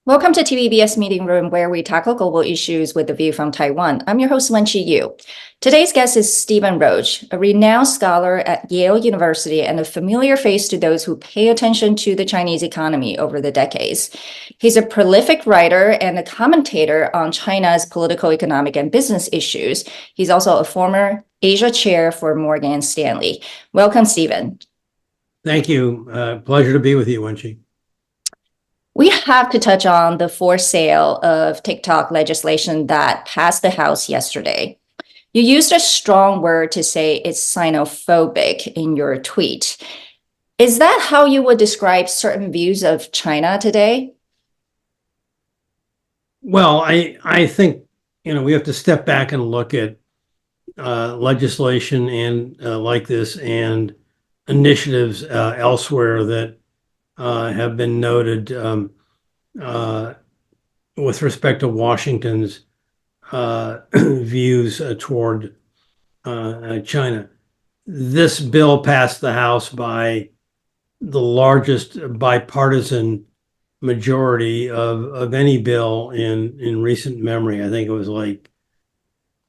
Welcome to TVBS Meeting Room, where we tackle global issues with a view from Taiwan. I'm your host, Wen-Chi Yu. Today's guest is Stephen Roach, a renowned scholar at Yale University and a familiar face to those who pay attention to the Chinese economy over the decades. He's a prolific writer and a commentator on China's political, economic, and business issues. He's also a former Asia chair for Morgan Stanley. Welcome, Stephen. Thank you. Pleasure to be with you, Wen-Chi. We have to touch on the for sale of TikTok legislation that passed the House yesterday. You used a strong word to say it's xenophobic in your tweet. Is that how you would describe certain views of China today? Well, I think, we have to step back and look at legislation and like this and initiatives elsewhere that have been noted with respect to Washington's views toward China. This bill passed the House by the largest bipartisan majority of any bill in recent memory. I think it was like,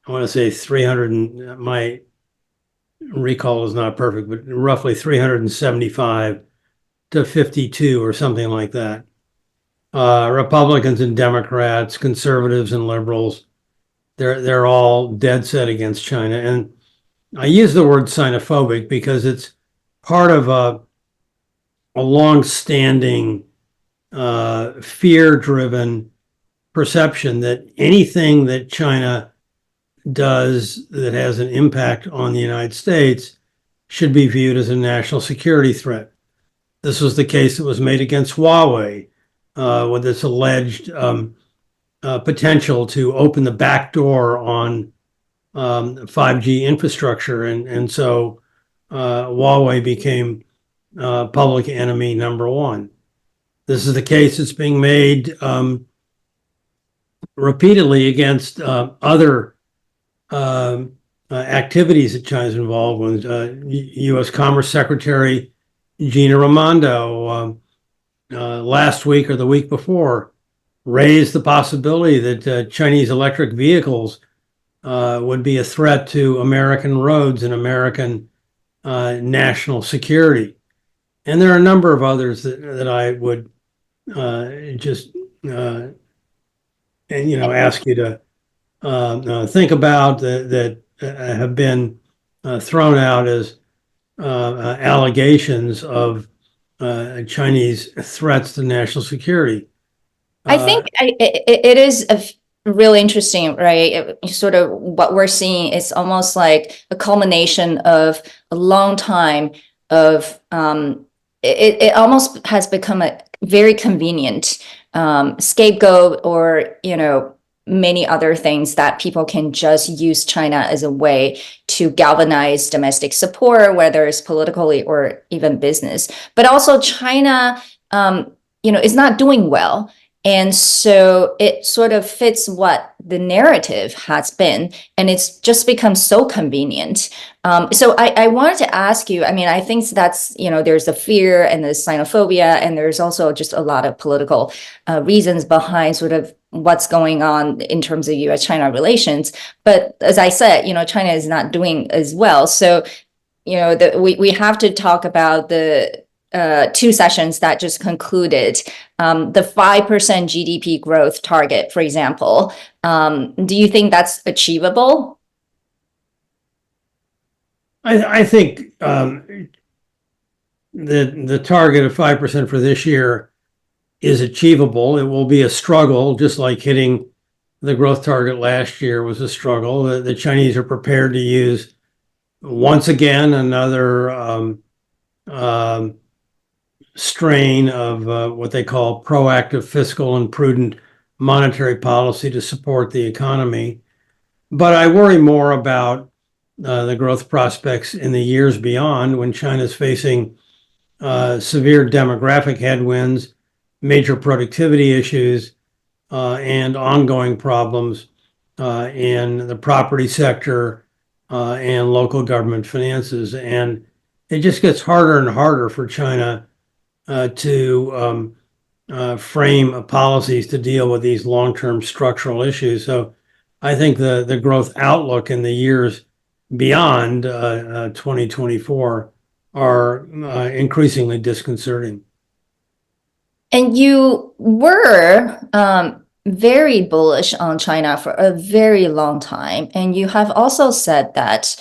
I want to say 300, and my recall is not perfect, but roughly 375 to 52 or something like that. Republicans and Democrats, conservatives and liberals, they're all dead set against China. And I use the word xenophobic because it's part of a long-standing fear-driven perception that anything that China does that has an impact on the United States should be viewed as a national security threat. This was the case that was made against Huawei with its alleged potential to open the back door on 5G infrastructure. And so Huawei became public enemy number one. This is the case that's being made repeatedly against other activities that China's involved with. U.S. Commerce Secretary Gina Raimondo last week or the week before raised the possibility that Chinese electric vehicles would be a threat to American roads and American national security. And there are a number of others that I would ask you to think about that have been thrown out as allegations of Chinese threats to national security. I think it is really interesting, right? Sort of what we're seeing is almost like a culmination of a long time of it almost has become a very convenient scapegoat or, many other things that people can just use China as a way to galvanize domestic support, whether it's politically or even business. But also China, is not doing well. And so it sort of fits what the narrative has been, and it's just become so convenient. So I wanted to ask you, I think that's, there's the fear and the xenophobia, and there's also just a lot of political reasons behind sort of what's going on in terms of U.S.-China relations. But as I said, China is not doing as well. So, we have to talk about the two sessions that just concluded, the 5% GDP growth target, for example. Do you think that's achievable? I think the target of 5% for this year is achievable. It will be a struggle, just like hitting the growth target last year was a struggle. The Chinese are prepared to use, once again, another strain of what they call proactive fiscal and prudent monetary policy to support the economy. But I worry more about the growth prospects in the years beyond, when China's facing severe demographic headwinds, major productivity issues, and ongoing problems in the property sector and local government finances. And it just gets harder and harder for China to frame of policies to deal with these long-term structural issues. So I think the growth outlook in the years beyond 2024 are increasingly disconcerting. And you were very bullish on China for a very long time. And you have also said that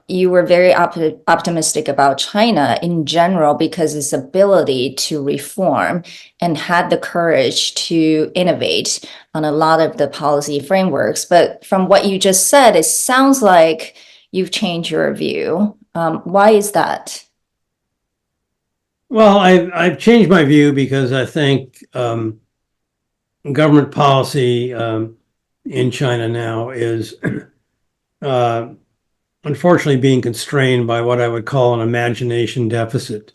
you were very optimistic about China in general because its ability to reform and had the courage to innovate on a lot of the policy frameworks. But from what you just said, it sounds like you've changed your view. Why is that? Well, I've changed my view because I think government policy in China now is uh, unfortunately being constrained by what I would call an imagination deficit.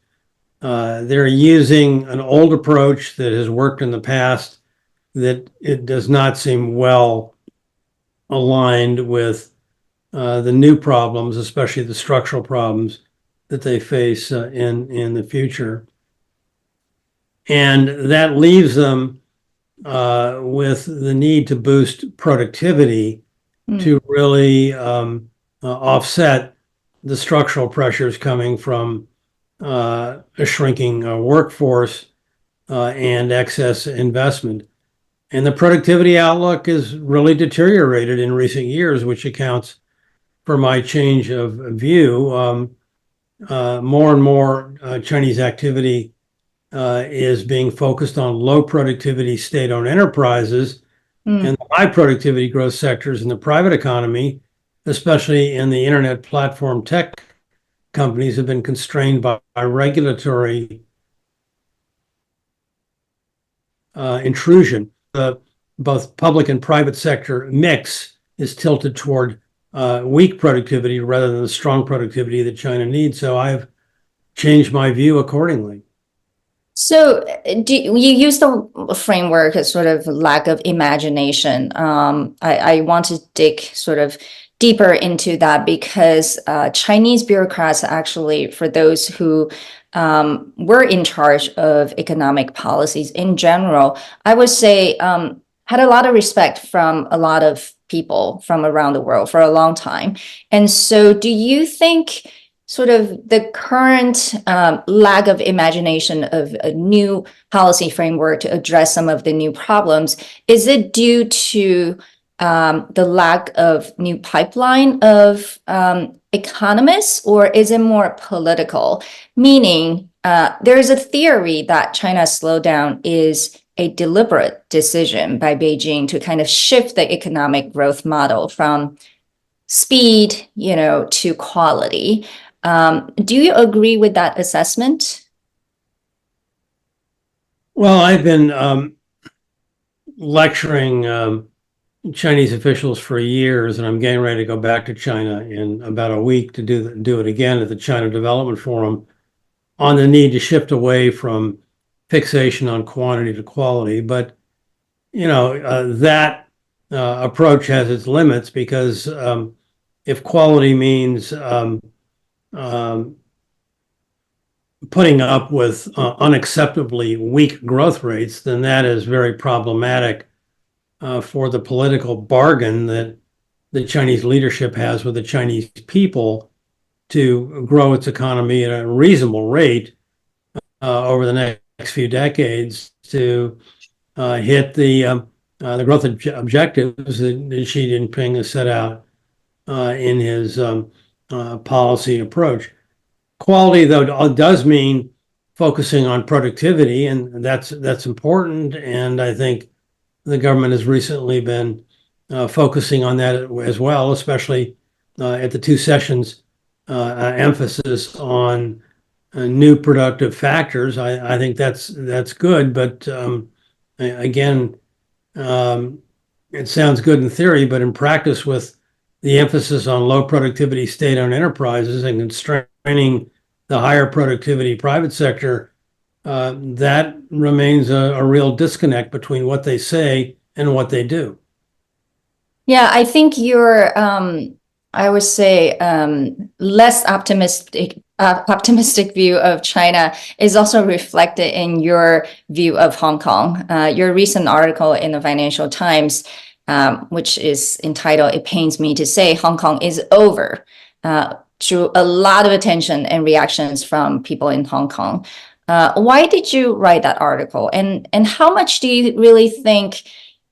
They're using an old approach that has worked in the past that it does not seem well aligned with the new problems, especially the structural problems that they face in the future. And that leaves them with the need to boost productivity to really offset the structural pressures coming from a shrinking workforce and excess investment. And the productivity outlook is really deteriorated in recent years, which accounts for my change of view. More and more Chinese activity is being focused on low productivity state-owned enterprises and the high productivity growth sectors in the private economy, especially in the internet platform tech companies, have been constrained by regulatory intrusion. Both public and private sector mix is tilted toward weak productivity rather than the strong productivity that China needs. So I've changed my view accordingly. So you use the framework as sort of lack of imagination. I want to dig sort of deeper into that because Chinese bureaucrats actually, for those who were in charge of economic policies in general, I would say had a lot of respect from a lot of people from around the world for a long time. And so do you think sort of the current lack of imagination of a new policy framework to address some of the new problems, is it due to the lack of new pipeline of economists, or is it more political? Meaning, there is a theory that China's slowdown is a deliberate decision by Beijing to kind of shift the economic growth model from speed, to quality. Do you agree with that assessment? Well, I've been lecturing Chinese officials for years, and I'm getting ready to go back to China in about a week to do it again at the China Development Forum on the need to shift away from fixation on quantity to quality. But that approach has its limits because if quality means putting up with unacceptably weak growth rates, then that is very problematic for the political bargain that the Chinese leadership has with the Chinese people to grow its economy at a reasonable rate over the next few decades to hit the growth objectives that Xi Jinping has set out in his policy approach. Quality, though, does mean focusing on productivity, and that's important. And I think the government has recently been focusing on that as well, especially at the two sessions emphasis on new productive factors. I think that's good, but again, it sounds good in theory, but in practice, with the emphasis on low productivity state-owned enterprises and constraining the higher productivity private sector, that remains a real disconnect between what they say and what they do. Yeah, I think you're, I would say, less optimistic optimistic view of China is also reflected in your view of Hong Kong. Your recent article in the Financial Times, which is entitled "It Pains Me to Say Hong Kong is Over," drew a lot of attention and reactions from people in Hong Kong. Why did you write that article, and how much do you really think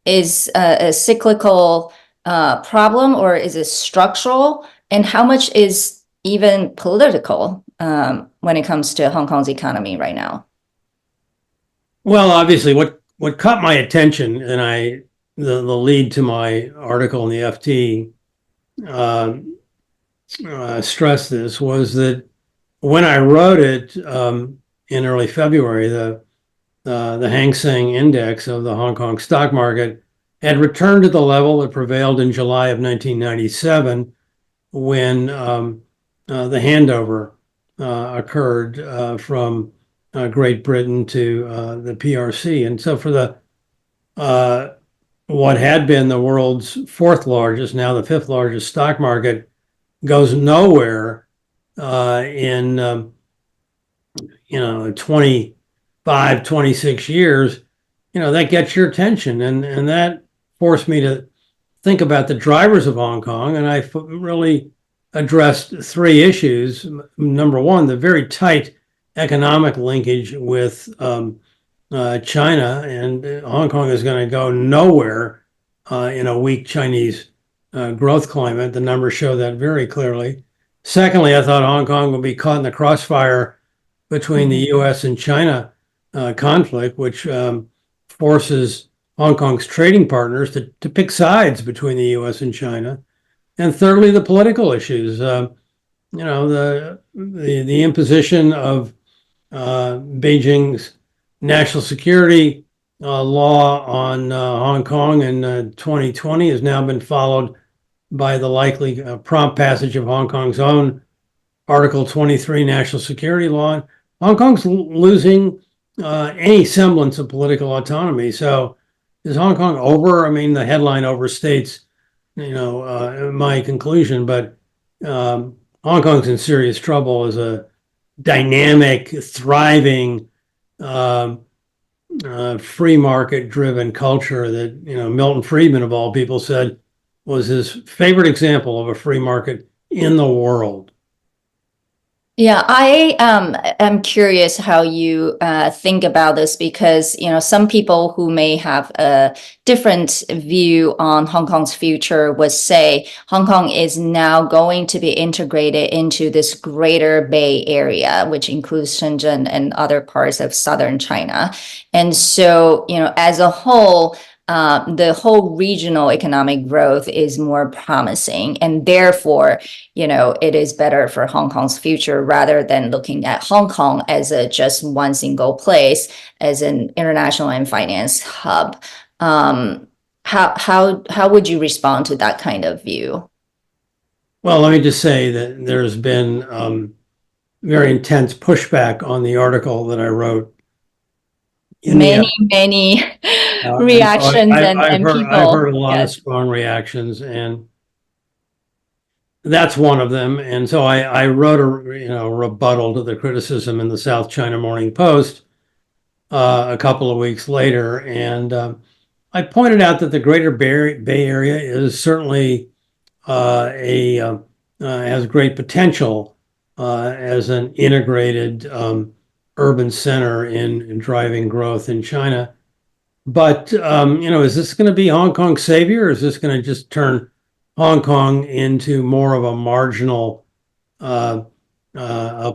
is a cyclical problem, or is it structural, and how much is even political when it comes to Hong Kong's economy right now? Well, obviously, what caught my attention, and the lead to my article in the FT stressed this, was that when I wrote it in early February, the Hang Seng Index of the Hong Kong stock market had returned to the level that prevailed in July of 1997, when the handover occurred from Great Britain to the PRC. And so for the what had been the world's fourth largest, now the fifth largest stock market, goes nowhere in 25, 26 years, that gets your attention. And that forced me to think about the drivers of Hong Kong. And I really addressed three issues. Number one, the very tight economic linkage with China, and Hong Kong is going to go nowhere in a weak Chinese growth climate. The numbers show that very clearly. Secondly, I thought Hong Kong will be caught in the crossfire between the U.S. and China conflict, which forces Hong Kong's trading partners to pick sides between the U.S. and China. And thirdly, the political issues. The imposition of Beijing's national security law on Hong Kong in 2020 has now been followed by the likely prompt passage of Hong Kong's own Article 23 national security law. Hong Kong's losing any semblance of political autonomy. So is Hong Kong over? I mean, the headline overstates, my conclusion, but Hong Kong's in serious trouble as a dynamic, thriving, free market driven culture that, Milton Friedman of all people said was his favorite example of a free market in the world. Yeah, I am curious how you think about this, because some people who may have a different view on Hong Kong's future would say Hong Kong is now going to be integrated into this greater Bay Area, which includes Shenzhen and other parts of southern China. And so, as a whole, the whole regional economic growth is more promising, and therefore, it is better for Hong Kong's future, rather than looking at Hong Kong as just one single place, as an international and finance hub. How would you respond to that kind of view? Well, let me just say that there's been very intense pushback on the article that I wrote. Many reactions and people. I've heard a lot of strong reactions, and that's one of them. And so I wrote a rebuttal to the criticism in the South China Morning Post a couple of weeks later, and I pointed out that the Greater Bay Area is certainly has great potential as an integrated urban center in driving growth in China. But, is this going to be Hong Kong's savior, or is this going to just turn Hong Kong into more of a marginal a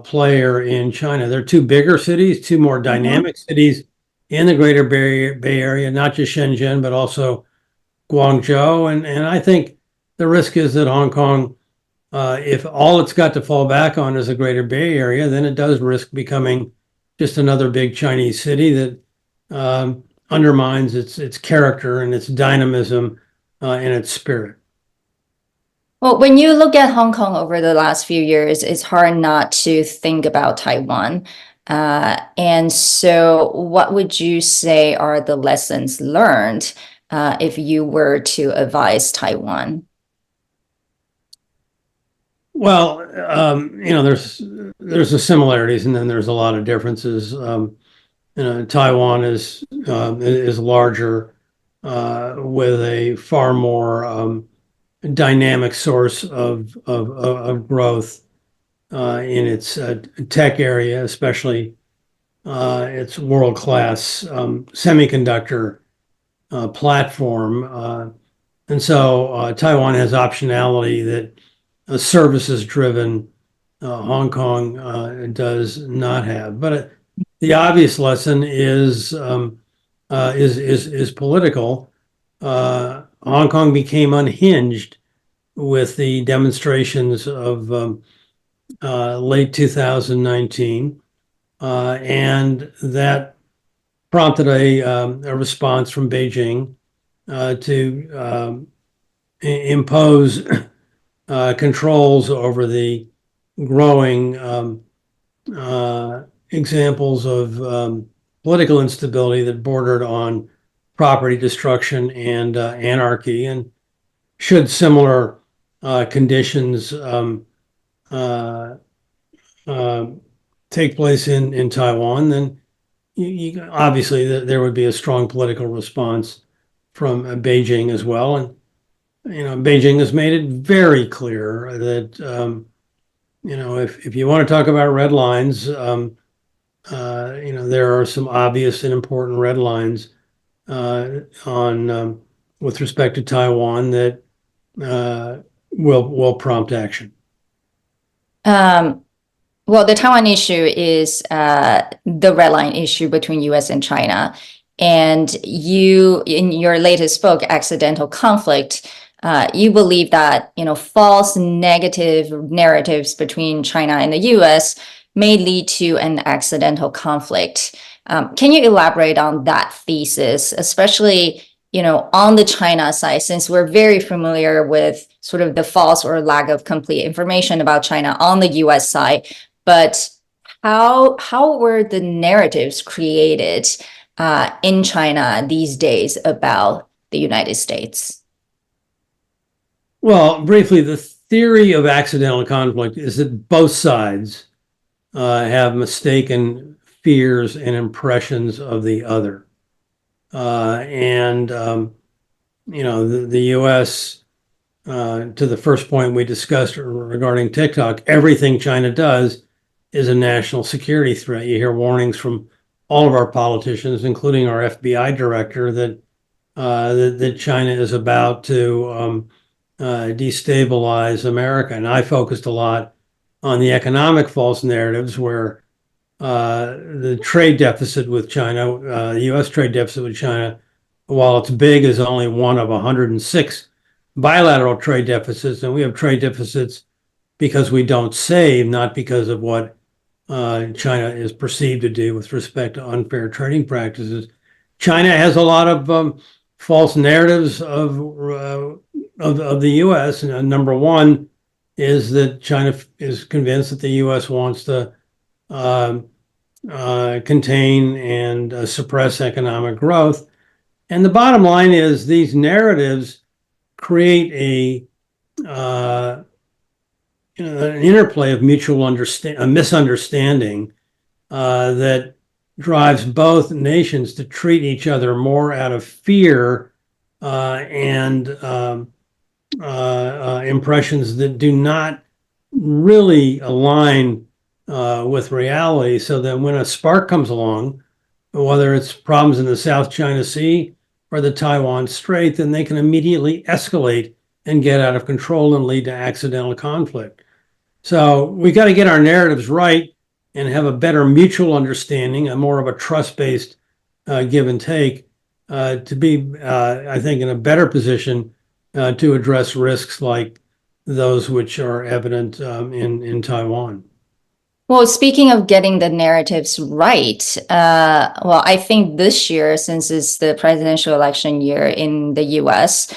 player in China? There are two bigger cities, two more dynamic cities in the Greater Bay Area, not just Shenzhen, but also Guangzhou. And I think the risk is that Hong Kong, if all it's got to fall back on is the Greater Bay Area, then it does risk becoming just another big Chinese city that undermines its character and its dynamism and its spirit. Well, when you look at Hong Kong over the last few years, it's hard not to think about Taiwan. And so what would you say are the lessons learned if you were to advise Taiwan? Well, there's there's the similarities, and then there's a lot of differences. Taiwan is larger, with a far more dynamic source of growth in its tech area, especially its world-class semiconductor platform. And so Taiwan has optionality that a services-driven Hong Kong does not have. But the obvious lesson is political. Hong Kong became unhinged with the demonstrations of late 2019, and that prompted a response from Beijing to impose controls over the growing examples of political instability that bordered on property destruction and anarchy. And should similar conditions take place in Taiwan, then obviously there would be a strong political response from Beijing as well. And Beijing has made it very clear that if you want to talk about red lines, there are some obvious and important red lines on with respect to Taiwan that will prompt action. Well, the Taiwan issue is the red line issue between U.S. and China. And you, in your latest book, Accidental Conflict, you believe that false negative narratives between China and the U.S. may lead to an accidental conflict. Can you elaborate on that thesis, especially on the China side, since we're very familiar with sort of the false or lack of complete information about China on the U.S. side, but how were the narratives created in China these days about the United States? Well, briefly, the theory of accidental conflict is that both sides have mistaken fears and impressions of the other. The U.S., to the first point we discussed regarding TikTok, everything China does is a national security threat. You hear warnings from all of our politicians, including our FBI director, that China is about to destabilize America. And I focused a lot on the economic false narratives where the trade deficit with China, the U.S. trade deficit with China, while it's big, is only one of 106 bilateral trade deficits. And we have trade deficits because we don't save, not because of what China is perceived to do with respect to unfair trading practices. China has a lot of false narratives of the U.S. And number one is that China is convinced that the U.S. wants to contain and suppress economic growth. And the bottom line is these narratives create an interplay of misunderstanding that drives both nations to treat each other more out of fear and impressions that do not really align with reality. So that when a spark comes along, whether it's problems in the South China Sea or the Taiwan Strait, then they can immediately escalate and get out of control and lead to accidental conflict. So we got to get our narratives right and have a better mutual understanding, a more of a trust-based give and take, to be, I think, in a better position to address risks like those which are evident in Taiwan. Well, speaking of getting the narratives right, I think this year, since it's the presidential election year in the US,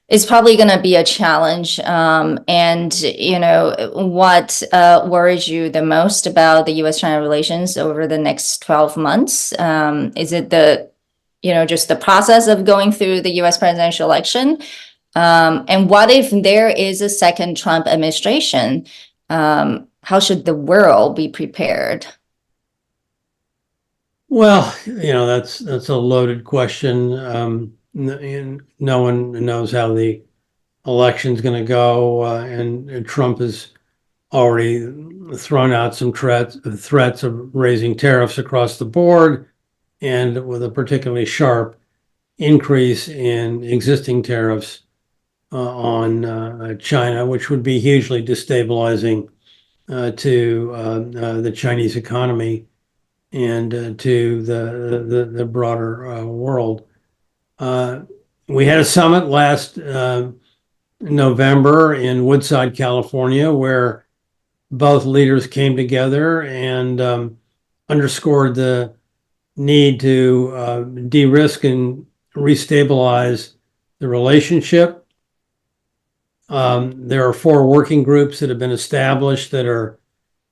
is probably going to be a challenge. What worries you the most about the US-China relations over the next 12 months? Is it just the process of going through the US presidential election? And what if there is a second Trump administration? how should the world be prepared? Well, that's a loaded question. And no one knows how the election's going to go, and Trump has already thrown out some threats of raising tariffs across the board, and with a particularly sharp increase in existing tariffs on China, which would be hugely destabilizing to the Chinese economy and to the broader world. We had a summit last November in Woodside, California, where both leaders came together and underscored the need to de-risk and restabilize the relationship. There are 4 working groups that have been established that are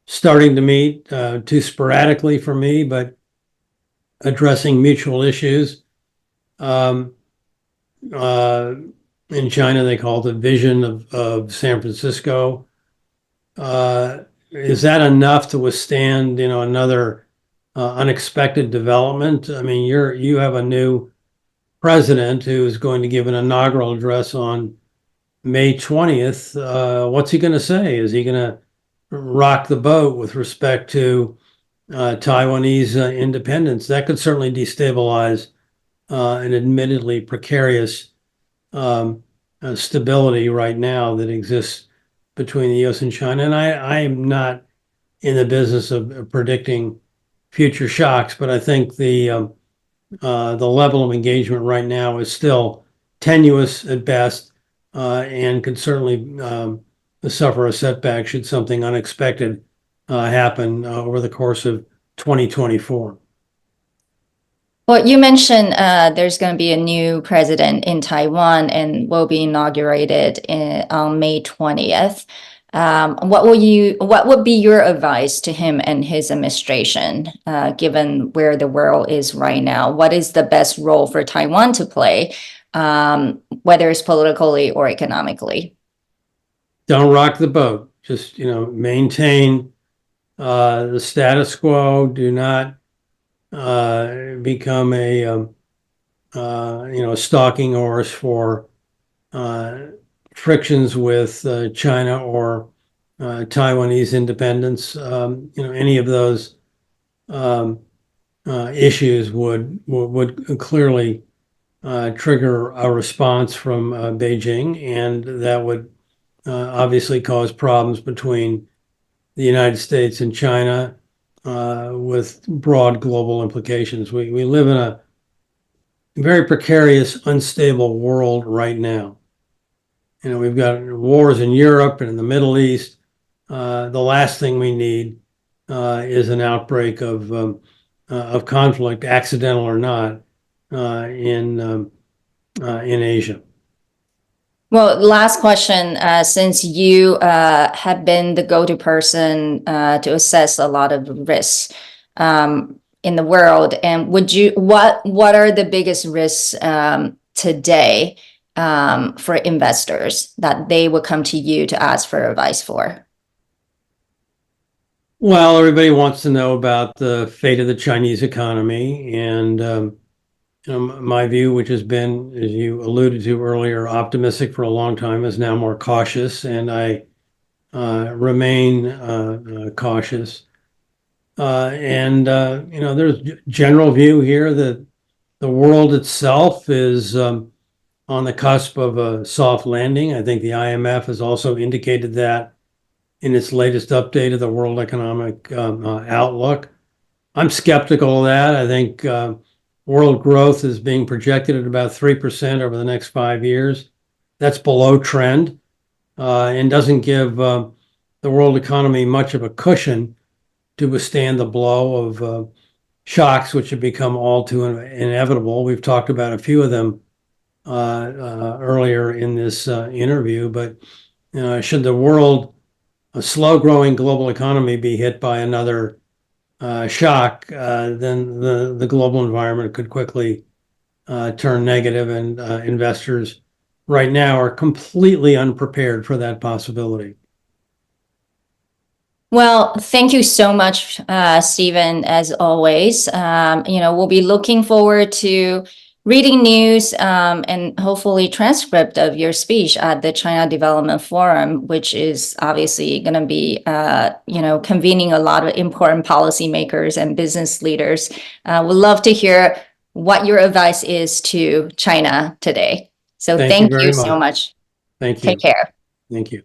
starting to meet too sporadically for me, but addressing mutual issues. In China, they call it the vision of San Francisco. Is that enough to withstand, another unexpected development? I mean, you have a new president who is going to give an inaugural address on May 20th. What's he going to say? Is he going to rock the boat with respect to Taiwanese independence? That could certainly destabilize an admittedly precarious stability right now that exists between the U.S. and China. And I am not in the business of predicting future shocks, but I think the level of engagement right now is still tenuous at best, and could certainly suffer a setback should something unexpected happen over the course of 2024. Well, you mentioned there's going to be a new president in Taiwan and will be inaugurated on May 20th. What would be your advice to him and his administration, given where the world is right now? What is the best role for Taiwan to play, whether it's politically or economically? Don't rock the boat. Just, maintain the status quo. Do not become a stalking horse for frictions with China or Taiwanese independence. Any of those issues would clearly trigger a response from Beijing, and that would obviously cause problems between the United States and China, with broad global implications. We live in a very precarious, unstable world right now. We've got wars in Europe and in the Middle East. The last thing we need is an outbreak of conflict, accidental or not, in Asia. Well, last question, since you have been the go-to person to assess a lot of risks in the world, and what are the biggest risks today for investors that they would come to you to ask for advice for? Well, everybody wants to know about the fate of the Chinese economy, and my view, which has been, as you alluded to earlier, optimistic for a long time, is now more cautious, and I remain cautious. There's general view here that the world itself is on the cusp of a soft landing. I think the IMF has also indicated that in its latest update of the World Economic Outlook. I'm skeptical of that. I think world growth is being projected at about 3% over the next 5 years. That's below trend, and doesn't give the world economy much of a cushion to withstand the blow of shocks, which have become all too inevitable. We've talked about a few of them earlier in this interview, but should a slow-growing global economy be hit by another shock, then the global environment could quickly turn negative, and investors right now are completely unprepared for that possibility. Well, thank you so much, Stephen, as always. We'll be looking forward to reading news and hopefully transcript of your speech at the China Development Forum, which is obviously going to be, convening a lot of important policymakers and business leaders. We'd love to hear what your advice is to China today. So Thank you thank you very so much. much. Thank Take you. care. Thank you.